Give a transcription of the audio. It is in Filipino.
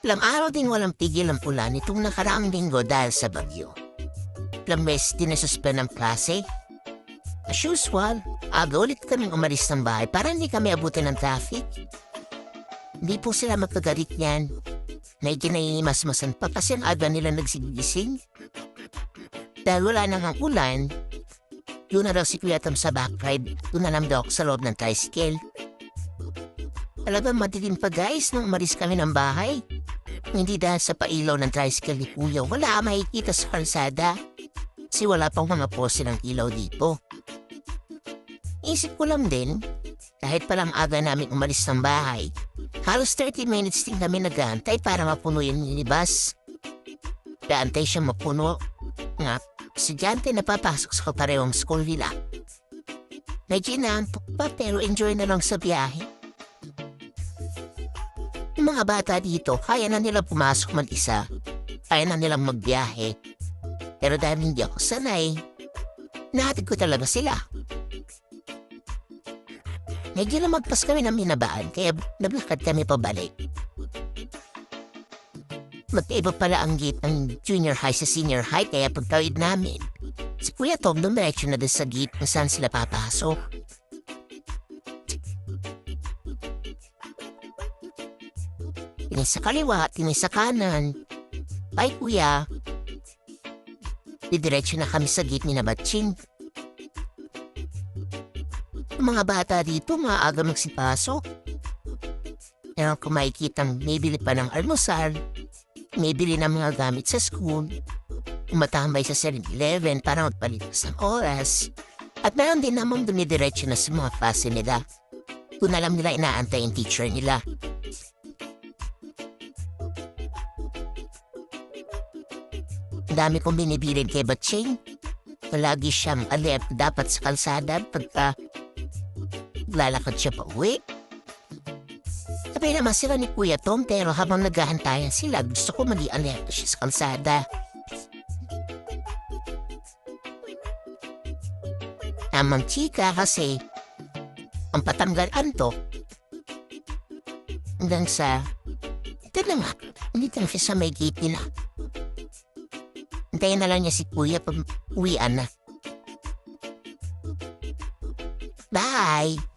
Ilang araw din walang tigil ang ulan itong nakaraang linggo dahil sa bagyo. Ilang beses din nasuspend ang klase. As usual, aga ulit kaming umalis ng bahay para hindi kami abutin ng traffic. Hindi po sila magkagalit yan. Naikinaimasmasan pa kasi ang aga nila nagsigising. Dahil wala nang ang ulan, doon na daw si Kuya Tom sa backride, doon na lang daw ako sa loob ng tricycle. Talagang madilim pa guys nung umalis kami ng bahay. Hindi dahil sa pailaw ng tricycle ni Kuya, wala makikita sa kalsada. Kasi wala pang mga pose ng ilaw dito. Isip ko lang din, kahit palang aga namin umalis ng bahay, halos 30 minutes din kami nag-aantay para mapuno yung minibus. Naantay siya mapuno. Nga, estudyante na papasok sa kaparehong school nila. Medyo inaantok pa pero enjoy na lang sa biyahe. Yung mga bata dito, kaya na nilang pumasok mag-isa. Kaya na nilang magbiyahe. Pero dahil hindi ako sanay, nahatid ko talaga sila. Medyo na magpas kami ng minabaan, kaya naglakad kami pabalik. Magkaiba pala ang gate ng junior high sa senior high, kaya pagtawid namin, si Kuya Tom dumiretso na din sa gate kung saan sila papasok. Tinis sa kaliwa, tinis sa kanan. Ay Kuya, didiretso na kami sa gate ni na Batching. Yung mga bata dito, maaga magsipasok. Meron ko makikitang may bili pa ng almusal, may bili ng mga gamit sa school, umatambay sa 7-Eleven para magpalipas ng oras, at meron din namang dumidiretso na sa mga klase nila. Kung alam nila inaantay yung teacher nila. Ang dami kong binibilin kay Batching. Palagi siyang alert dapat sa kalsada pagka lalakad siya pa uwi. Sabay naman sila ni Kuya Tom pero habang naghahantayan sila gusto ko maging alerto siya sa kalsada. Tamang chika kasi ang patanggalan to hanggang sa ito na nga, hindi lang siya sa may gate nila. Hintayin na lang niya si Kuya pag uwian na. Bye!